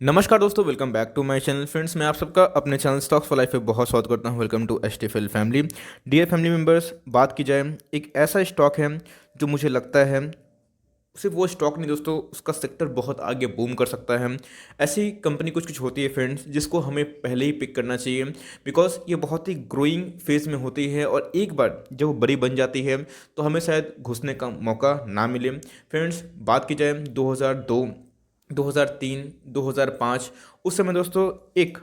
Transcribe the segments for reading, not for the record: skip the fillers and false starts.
नमस्कार दोस्तों, welcome back to my channel. Friends, मैं आप सबका अपने चैनल स्टॉक्स फॉर लाइफ पे बहुत स्वागत करता हूं। Welcome to HTFL family. Dear family members, बात की जाए एक ऐसा स्टॉक है जो मुझे लगता है सिर्फ वो स्टॉक नहीं दोस्तों, उसका सेक्टर बहुत आगे बूम कर सकता है। ऐसी कंपनी कुछ कुछ होती है फ्रेंड्स जिसको हमें पहले ही पिक करना चाहिए, बिकॉज ये बहुत ही ग्रोइंग फेज में होती है और एक बार जब वो बड़ी बन जाती है तो हमें शायद घुसने का मौका ना मिले। फ्रेंड्स, बात की जाए 2002, 2003, 2005, उस समय दोस्तों एक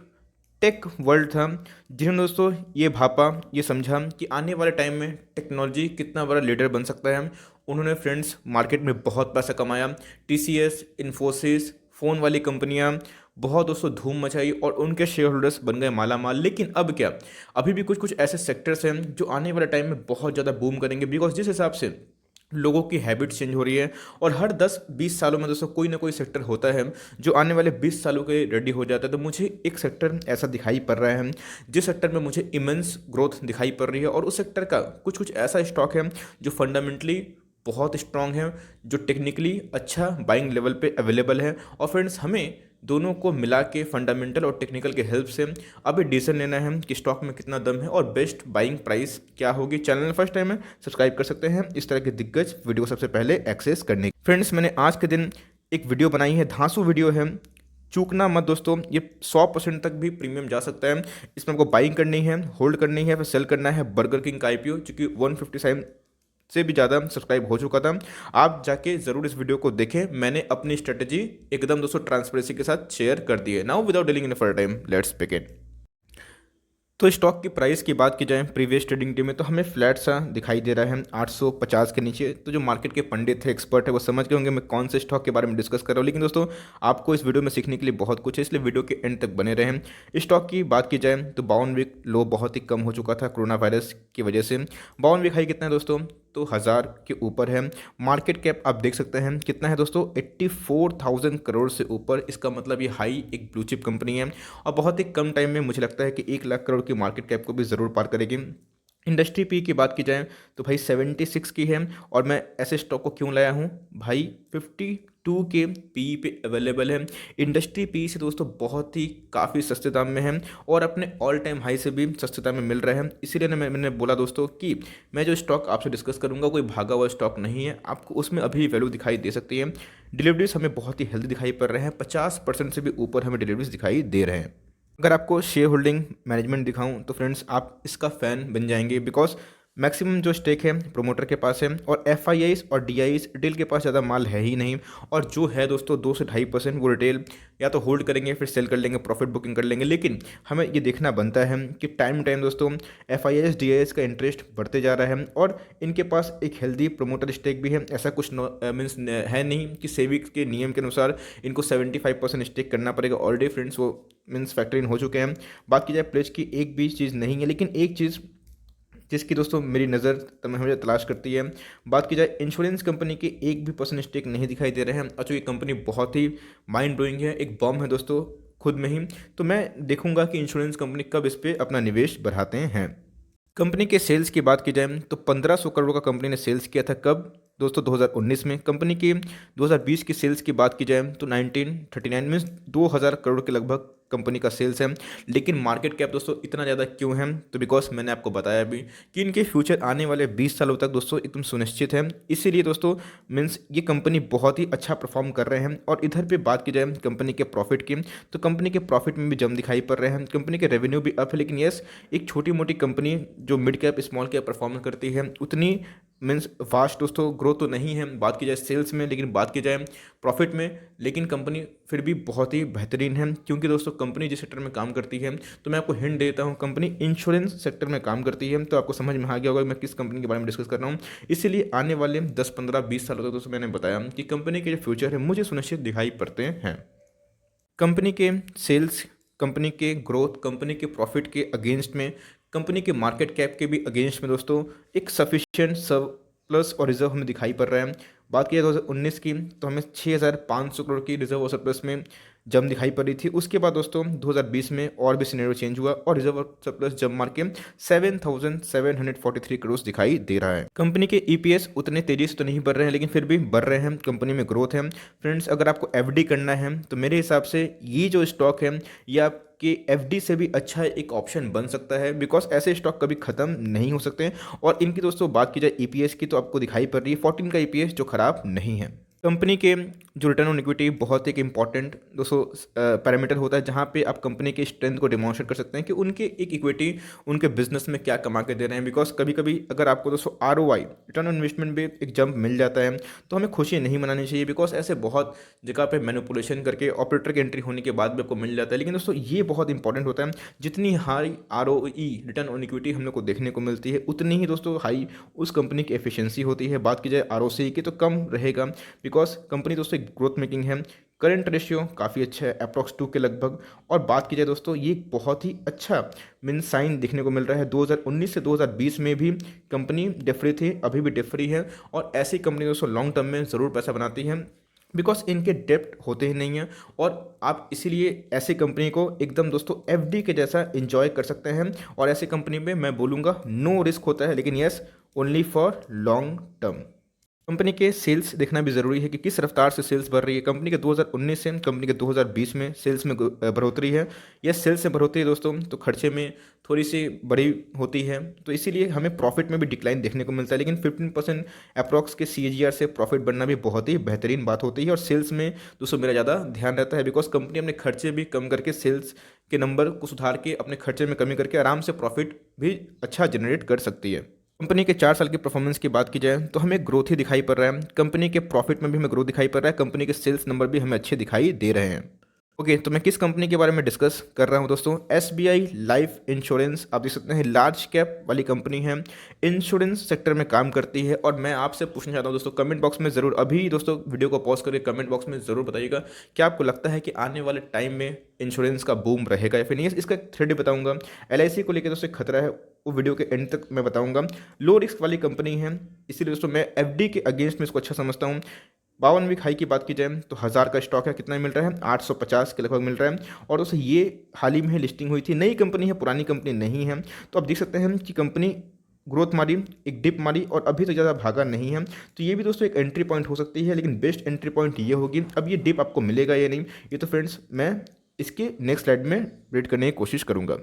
टेक वर्ल्ड था जिन्होंने दोस्तों ये भापा, ये समझा कि आने वाले टाइम में टेक्नोलॉजी कितना बड़ा लीडर बन सकता है। उन्होंने फ्रेंड्स मार्केट में बहुत पैसा कमाया। टीसीएस, इन्फोसिस, फ़ोन वाली कंपनियां बहुत दोस्तों धूम मचाई और उनके शेयर होल्डर्स बन गए माला माल। लेकिन अब क्या, अभी भी कुछ कुछ ऐसे सेक्टर्स हैं जो आने वाले टाइम में बहुत ज़्यादा बूम करेंगे, बिकॉज जिस हिसाब से लोगों की हैबिट चेंज हो रही है और हर 10-20 सालों में दोस्तों कोई ना कोई सेक्टर होता है जो आने वाले 20 सालों के रेडी हो जाता है। तो मुझे एक सेक्टर ऐसा दिखाई पड़ रहा है जिस सेक्टर में मुझे इमेंस ग्रोथ दिखाई पड़ रही है, और उस सेक्टर का कुछ कुछ ऐसा स्टॉक है जो फंडामेंटली बहुत स्ट्रांग है, जो टेक्निकली अच्छा बाइंग लेवल पे अवेलेबल है। और फ्रेंड्स, हमें दोनों को मिला के फंडामेंटल और टेक्निकल के हेल्प से अभी डिसीजन लेना है कि स्टॉक में कितना दम है और बेस्ट बाइंग प्राइस क्या होगी। चैनल फर्स्ट टाइम है, सब्सक्राइब कर सकते हैं इस तरह के दिग्गज वीडियो सबसे पहले एक्सेस करने की। फ्रेंड्स, मैंने आज के दिन एक वीडियो बनाई है, धांसू वीडियो है, चूकना मत दोस्तों। ये 100% तक भी प्रीमियम जा सकता है। इसमें आपको बाइंग करनी है, होल्ड करनी है, फिर सेल करना है। बर्गर किंग का आईपीओ चूंकि 157 से भी ज़्यादा सब्सक्राइब हो चुका था। आप जाके ज़रूर इस वीडियो को देखें। मैंने अपनी स्ट्रेटेजी एकदम दोस्तों ट्रांसपेरेंसी के साथ शेयर कर दी है। Now without dealing in further time, let's begin. तो स्टॉक की प्राइस की बात की जाए प्रीवियस ट्रेडिंग डे में, तो हमें फ्लैट सा दिखाई दे रहा है 850 के नीचे। तो जो मार्केट के पंडित है, एक्सपर्ट है, वो समझ गए होंगे मैं कौन से स्टॉक के बारे में डिस्कस कर रहा हूँ। लेकिन दोस्तों, आपको इस वीडियो में सीखने के लिए बहुत कुछ है, इसलिए वीडियो के एंड तक बने रहें। स्टॉक की बात की जाए तो 52 वीक लो बहुत ही कम हो चुका था कोरोना वायरस की वजह से। 52 वीक हाई कितना है दोस्तों? तो 1000 के ऊपर है। मार्केट कैप आप देख सकते हैं कितना है दोस्तों, 84,000 करोड़ से ऊपर। इसका मतलब ये हाई एक ब्लू चिप कंपनी है और बहुत ही कम टाइम में मुझे लगता है कि 1 लाख करोड़ की मार्केट कैप को भी ज़रूर पार करेगी। इंडस्ट्री पी की बात की जाए तो भाई 76 की है। और मैं ऐसे स्टॉक को क्यों लाया हूँ भाई, 52 के पी पे अवेलेबल है। इंडस्ट्री पी से दोस्तों बहुत ही काफ़ी सस्ते दाम में है और अपने ऑल टाइम हाई से भी सस्ते दाम में मिल रहे हैं। इसीलिए मैंने बोला दोस्तों कि मैं जो स्टॉक आपसे डिस्कस करूंगा कोई भागा हुआ स्टॉक नहीं है, आपको उसमें अभी वैल्यू दिखाई दे सकती है। डिलीवरीज हमें बहुत ही हेल्दी दिखाई पड़ रहे हैं, 50% से भी ऊपर हमें डिलीवरीज दिखाई दे रहे हैं। अगर आपको शेयर होल्डिंग मैनेजमेंट दिखाऊं तो फ्रेंड्स आप इसका फ़ैन बन जाएंगे, बिकॉज मैक्सिमम जो स्टेक है प्रोमोटर के पास है और एफ आई आईज और डी आईज रिटेल के पास ज़्यादा माल है ही नहीं। और जो है दोस्तों 2 से 2.5% वो रिटेल या तो होल्ड करेंगे, फिर सेल कर लेंगे, प्रॉफिट बुकिंग कर लेंगे। लेकिन हमें ये देखना बनता है कि टाइम टाइम दोस्तों F I eyes D eyes का इंटरेस्ट बढ़ते जा रहा है और इनके पास एक हेल्दी प्रोमोटर स्टेक भी है। ऐसा कुछ मीन्स है नहीं कि सेविक्स के नियम के अनुसार इनको 75% स्टेक करना पड़ेगा। ऑलरेडी फ्रेंड्स वो मीन्स फैक्टर इन हो चुके हैं। बात की जाए प्लेज की, एक भी चीज़ नहीं है, लेकिन एक चीज़ जिसकी दोस्तों मेरी नज़र हमें तलाश करती है। बात की जाए इंश्योरेंस कंपनी के एक भी परसेंट स्टेक नहीं दिखाई दे रहे हैं। अच्छा, ये कंपनी बहुत ही माइंड ब्लोइंग है, एक बॉम्ब है दोस्तों खुद में ही। तो मैं देखूंगा कि इंश्योरेंस कंपनी कब इस पर अपना निवेश बढ़ाते हैं। कंपनी के सेल्स की बात की जाए तो 1500 करोड़ का कंपनी ने सेल्स किया था। कब दोस्तों? 2019 में। कंपनी की 2020 की सेल्स की बात की जाए तो 1939 मीन्स 2000 करोड़ के लगभग कंपनी का सेल्स है। लेकिन मार्केट कैप दोस्तों इतना ज़्यादा क्यों है? तो बिकॉज मैंने आपको बताया भी कि इनके फ्यूचर आने वाले 20 सालों तक दोस्तों एकदम सुनिश्चित है। इसीलिए दोस्तों मीन्स ये कंपनी बहुत ही अच्छा परफॉर्म कर रहे हैं। और इधर पे बात की जाए कंपनी के प्रॉफिट की, तो कंपनी के प्रॉफिट में भी जम दिखाई पड़ रहे हैं। कंपनी के रेवेन्यू भी अप है, लेकिन यस, एक छोटी मोटी कंपनी जो mid cap small cap performance करती है उतनी मीन्स वास्ट दोस्तों ग्रोथ तो नहीं है बात की जाए सेल्स में, लेकिन बात की जाए प्रॉफिट में, लेकिन कंपनी फिर भी बहुत ही बेहतरीन है। क्योंकि दोस्तों कंपनी जिस सेक्टर में काम करती है, तो मैं आपको हिंट देता हूँ, कंपनी इंश्योरेंस सेक्टर में काम करती है। तो आपको समझ में आ गया होगा मैं किस कंपनी के बारे में डिस्कस कर रहा हूँ। इसीलिए आने वाले 10-15-20 सालों तक दोस्तों मैंने बताया कि कंपनी के जो फ्यूचर है मुझे सुनिश्चित दिखाई पड़ते हैं। कंपनी के सेल्स, कंपनी के ग्रोथ, कंपनी के प्रॉफिट के अगेंस्ट में, कंपनी के मार्केट कैप के भी अगेंस्ट में दोस्तों एक सफिशिएंट सरप्लस और रिजर्व हमें दिखाई पड़ रहा है। बात की 2019 की तो हमें 6500 करोड़ की रिजर्व और सरप्लस में जंप दिखाई पड़ रही थी। उसके बाद दोस्तों 2020 में और भी सिनेरियो चेंज हुआ और रिजर्व सरप्लस जंप मार के 7,743 करोड़ दिखाई दे रहा है। कंपनी के ईपीएस उतने तेजी से तो नहीं बढ़ रहे हैं, लेकिन फिर भी बढ़ रहे हैं, कंपनी में ग्रोथ है। फ्रेंड्स, अगर आपको एफडी करना है तो मेरे हिसाब से ये जो स्टॉक है ये आपके एफडी से भी अच्छा एक ऑप्शन बन सकता है, बिकॉज ऐसे स्टॉक कभी खत्म नहीं हो सकते। और इनकी दोस्तों बात की जाए ईपीएस की, तो आपको दिखाई पड़ रही है 14 का ईपीएस, जो खराब नहीं है। कंपनी के जो रिटर्न ऑन इक्विटी बहुत एक इंपॉर्टेंट दोस्तों पैरामीटर होता है, जहाँ पे आप कंपनी के स्ट्रेंथ को डिमॉन्स्ट्रेट कर सकते हैं कि उनके एक इक्विटी उनके बिजनेस में क्या कमा के दे रहे हैं। बिकॉज कभी कभी अगर आपको दोस्तों आरओआई, रिटर्न ऑन इन्वेस्टमेंट भी एक जंप मिल जाता है, तो हमें खुशी नहीं मनानी चाहिए, बिकॉज ऐसे बहुत जगह पे मैनिपुलेशन करके ऑपरेटर की एंट्री होने के बाद भी आपको मिल जाता है। लेकिन दोस्तों ये बहुत इंपॉर्टेंट होता है, जितनी high ROE, return on equity हम लोग को देखने को मिलती है, उतनी ही दोस्तों हाई उस कंपनी की एफिशिएंसी होती है। बात की जाए आरओसी की तो कम रहेगा, बिकॉज कंपनी दोस्तों ग्रोथ मेकिंग है। करंट रेशियो काफ़ी अच्छा है, अप्रॉक्स 2 के लगभग। और बात की जाए दोस्तों, ये एक बहुत ही अच्छा मीन साइन देखने को मिल रहा है। 2019 से 2020 में भी कंपनी डिफरी थी, अभी भी डिफरी है। और ऐसी कंपनी दोस्तों लॉन्ग टर्म में ज़रूर पैसा बनाती है, बिकॉज इनके डेप्ट होते ही नहीं हैं। और आप इसीलिए ऐसी कंपनी को एकदम दोस्तों एफडी के जैसा इंजॉय कर सकते हैं। और ऐसी कंपनी में मैं बोलूँगा नो रिस्क होता है, लेकिन yes only for long term. Company के सेल्स देखना भी ज़रूरी है कि किस रफ्तार से सेल्स बढ़ रही है। कंपनी के 2019 से कंपनी के 2020 में सेल्स में बढ़ोतरी है। यह सेल्स में बढ़ोतरी है दोस्तों, तो खर्चे में थोड़ी सी बड़ी होती है, तो इसीलिए हमें प्रॉफिट में भी डिक्लाइन देखने को मिलता है। लेकिन 15% अप्रॉक्स के सीएजीआर से प्रॉफिट बढ़ना भी बहुत ही बेहतरीन बात होती है। और सेल्स में दोस्तों मेरा ज़्यादा ध्यान रहता है, बिकॉज कंपनी अपने खर्चे भी कम करके, सेल्स के नंबर को सुधार के, अपने खर्चे में कमी करके आराम से प्रॉफिट भी अच्छा जनरेट कर सकती है। कंपनी के 4 साल की परफॉर्मेंस की बात की जाए तो हमें ग्रोथ ही दिखाई पड़ रहा है। कंपनी के प्रॉफिट में भी हमें ग्रोथ दिखाई पड़ रहा है, कंपनी के सेल्स नंबर भी हमें अच्छे दिखाई दे रहे हैं। ओके, तो मैं किस कंपनी के बारे में डिस्कस कर रहा हूं दोस्तों, एसबीआई लाइफ इंश्योरेंस। आप देख सकते हैं लार्ज कैप वाली कंपनी है, इंश्योरेंस सेक्टर में काम करती है। और मैं आपसे पूछना चाहता हूं दोस्तों, कमेंट बॉक्स में ज़रूर, अभी दोस्तों वीडियो को पॉज करके कमेंट बॉक्स में ज़रूर बताइएगा क्या आपको लगता है कि आने वाले टाइम में इंश्योरेंस का बूम रहेगा या फिर नहीं। इसका थ्रेड बताऊंगा। एलआईसी को लेकर दोस्तों खतरा है, वो वीडियो के एंड तक मैं बताऊंगा। लो रिस्क वाली कंपनी है, इसीलिए दोस्तों मैं एफडी के अगेंस्ट में इसको अच्छा समझता हूँ। 52 वीक हाई की बात की जाए तो 1000 का स्टॉक है, कितना मिल रहा है 850 के लगभग मिल रहा है। और दोस्तों ये हाल ही में लिस्टिंग हुई थी, नई कंपनी है, पुरानी कंपनी नहीं है। तो आप देख सकते हैं कि कंपनी ग्रोथ मारी, एक डिप मारी और अभी तो ज़्यादा भागा नहीं है। तो ये भी दोस्तों एक एंट्री पॉइंट हो सकती है, लेकिन बेस्ट एंट्री पॉइंट ये होगी। अब ये डिप आपको मिलेगा या नहीं, ये तो फ्रेंड्स मैं इसके नेक्स्ट स्लाइड में रीड करने की कोशिश करूँगा।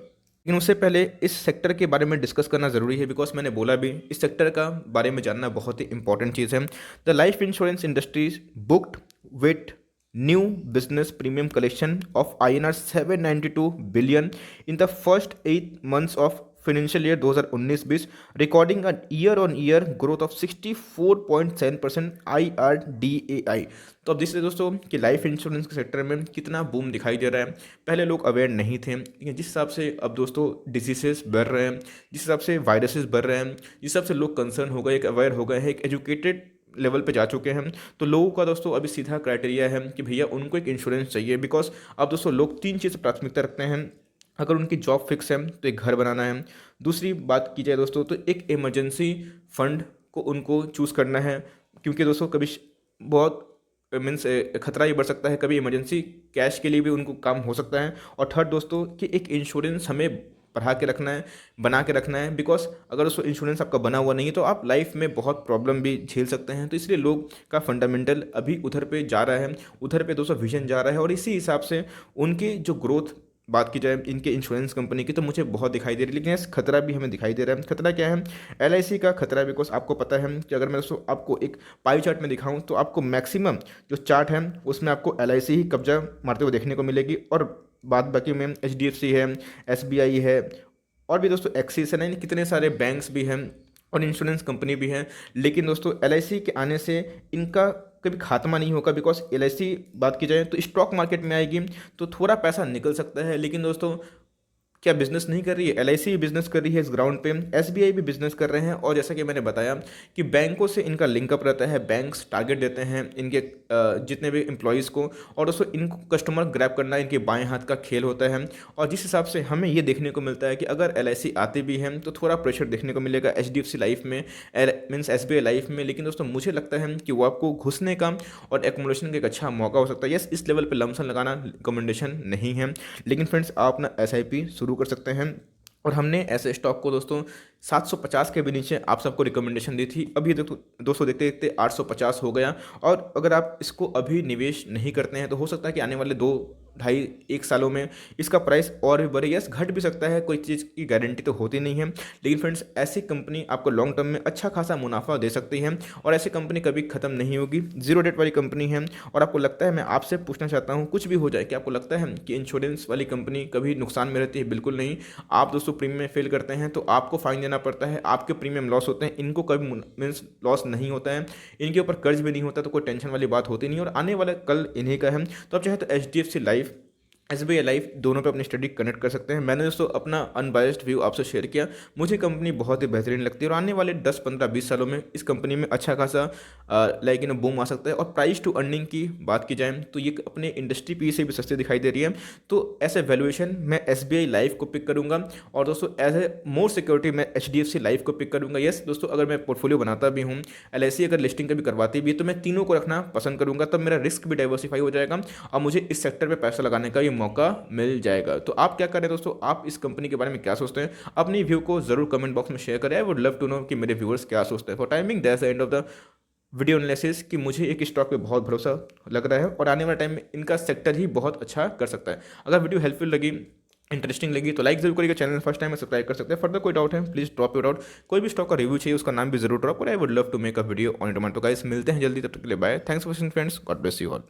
लेकिन उससे पहले इस सेक्टर के बारे में डिस्कस करना ज़रूरी है, बिकॉज मैंने बोला भी इस सेक्टर का बारे में जानना बहुत ही इंपॉर्टेंट चीज़ है। The life insurance industries booked with new business premium collection of INR 792 billion in the first 8 months of financial year 2019-20, recording a year on year growth of 64.7% IRDAI। तो अब देखिए दोस्तों कि लाइफ इंश्योरेंस के sector में कितना boom दिखाई दे रहा है। पहले लोग अवेयर नहीं थे, लेकिन जिस हिसाब से अब दोस्तों डिजीजेस बढ़ रहे हैं, जिस हिसाब से वायरसेस बढ़ रहे हैं, जिस हिसाब से लोग कंसर्न हो गए, एक अवेयर हो गए हैं, एक एजुकेटेड लेवल पे जा चुके हैं, तो लोगों का दोस्तों अभी सीधा क्राइटेरिया है कि भैया उनको एक इंश्योरेंस चाहिए। बिकॉज अब दोस्तों लोग 3 चीज़ प्राथमिकता रखते हैं। अगर उनकी जॉब फिक्स है तो एक घर बनाना है, दूसरी बात की जाए दोस्तों तो एक इमरजेंसी फंड को उनको चूज़ करना है, क्योंकि दोस्तों कभी बहुत मीन्स खतरा ही बढ़ सकता है, कभी इमरजेंसी कैश के लिए भी उनको काम हो सकता है। और थर्ड दोस्तों कि एक इंश्योरेंस हमें बढ़ा के रखना है, बना के रखना है। बिकॉज अगर उसको इंश्योरेंस आपका बना हुआ नहीं है तो आप लाइफ में बहुत प्रॉब्लम भी झेल सकते हैं। तो इसलिए लोग का फंडामेंटल अभी उधर पे जा रहा है, उधर पे दोस्तों विजन जा रहा है। और इसी हिसाब से उनकी जो ग्रोथ बात की जाए इनके इंश्योरेंस कंपनी की, तो मुझे बहुत दिखाई दे रही है। लेकिन इस खतरा भी हमें दिखाई दे रहा है। खतरा क्या है? एलआईसी का खतरा है। बिकॉज आपको पता है कि अगर मैं दोस्तों आपको एक पाई चार्ट में दिखाऊं तो आपको मैक्सिमम जो चार्ट है उसमें आपको एलआईसी ही कब्जा मारते हुए देखने को मिलेगी। और बाद बाकी में एचडीएफसी है, एसबीआई है, और भी दोस्तों एक्सिस है, नहीं कितने सारे बैंक्स भी हैं और इंश्योरेंस कंपनी भी हैं। लेकिन दोस्तों एलआईसी के आने से इनका कभी खात्मा नहीं होगा। बिकॉज एलआईसी बात की जाए तो स्टॉक मार्केट में आएगी तो थोड़ा पैसा निकल सकता है, लेकिन दोस्तों क्या बिजनेस नहीं कर रही है? एलआईसी भी बिजनेस कर रही है इस ग्राउंड पे, एसबीआई भी बिजनेस कर रहे हैं। और जैसा कि मैंने बताया कि बैंकों से इनका लिंकअप रहता है, बैंक्स टारगेट देते हैं इनके जितने भी एम्प्लॉयज़ को, और दोस्तों इनको कस्टमर ग्रैब करना इनके बाएं हाथ का खेल होता है। और जिस हिसाब से हमें ये देखने को मिलता है कि अगर एलआईसी आती भी है तो थोड़ा प्रेशर देखने को मिलेगा एचडीएफसी लाइफ में, मीन्स एसबीआई लाइफ में। लेकिन दोस्तों मुझे लगता है कि वो आपको घुसने का और एकोमोडेशन का एक अच्छा मौका हो सकता है। यस, इस लेवल पे लमसम लगाना रिकमेंडेशन नहीं है, लेकिन फ्रेंड्स आप अपना एसआईपी शुरू कर सकते हैं। और हमने ऐसे स्टॉक को दोस्तों 750 के भी नीचे आप सबको रिकमेंडेशन दी थी। अभी दोस्तों देखते देखते 850 हो गया। और अगर आप इसको अभी निवेश नहीं करते हैं तो हो सकता है कि आने वाले 2 ढाई 1 सालों में इसका प्राइस और भी बढ़े। यस, घट भी सकता है, कोई चीज़ की गारंटी तो होती नहीं है, लेकिन फ्रेंड्स ऐसी कंपनी आपको लॉन्ग टर्म में अच्छा खासा मुनाफा दे सकती है। और ऐसी कंपनी कभी खत्म नहीं होगी, जीरो डेट वाली कंपनी है। और आपको लगता है, मैं आपसे पूछना चाहता हूँ, कुछ भी हो जाए, कि आपको लगता है कि इंश्योरेंस वाली कंपनी कभी नुकसान में रहती है? बिल्कुल नहीं। आप दोस्तों प्रीमियम फेल करते हैं तो आपको फाइन देना पड़ता है, आपके प्रीमियम लॉस होते हैं, इनको कभी मीन्स लॉस नहीं होता है, इनके ऊपर कर्ज भी नहीं होता, तो कोई टेंशन वाली बात होती नहीं। और आने वाला कल इन्हीं का है। तो आप चाहे तो एचडीएफसी लाइफ, एसबीआई लाइफ दोनों पे अपनी स्टडी कनेक्ट कर सकते हैं। मैंने दोस्तों अपना अनबायस्ड व्यू आपसे शेयर किया। मुझे कंपनी बहुत ही बेहतरीन लगती है और आने वाले 10 15 20 सालों में इस कंपनी में अच्छा खासा बूम आ सकता है। और प्राइस टू अर्निंग की बात की जाए तो ये अपने इंडस्ट्री पी से भी सस्ती दिखाई दे रही है। तो ऐसे वैल्यूएशन मैं एसबीआई लाइफ को पिक करूंगा, और दोस्तों एज ए मोर सिक्योरिटी मैं एचडीएफसी लाइफ को पिक करूंगा। यस दोस्तों, अगर मैं पोर्टफोलियो बनाता भी हूँ, एलआईसी अगर लिस्टिंग कभी करवाती भी है, तो मैं तीनों को रखना पसंद करूंगा। तब मेरा रिस्क भी डाइवर्सिफाई हो जाएगा और मुझे इस सेक्टर पे पैसा लगाने का ये मौका मिल जाएगा। तो आप क्या करें दोस्तों, आप इस कंपनी के बारे में क्या सोचते हैं? अपनी व्यू को जरूर कमेंट बॉक्स में शेयर करें। I would love to know कि मेरे व्यूअर्स क्या सोचते हैं। For timing that's the end of the video analysis, कि मुझे एक स्टॉक पे बहुत भरोसा लग रहा है और आने वाले टाइम में इनका सेक्टर ही बहुत अच्छा कर सकता है। अगर वीडियो हेल्पफुल लगी, इंटरेस्टिंग लगी, तो लाइक जरूर करिएगा। चैनल फर्स्ट टाइम में सब्सक्राइब कर सकते हैं। फर्दर कोई डाउट है प्लीज ड्रॉप योर डाउट। कोई भी स्टॉक का रिव्यू चाहिए उसका नाम भी जरूर ड्रॉप, और I would love to make a video on demand. तो गाइस मिलते हैं जल्दी, तब तक के लिए bye. Thanks for watching friends, God bless you all.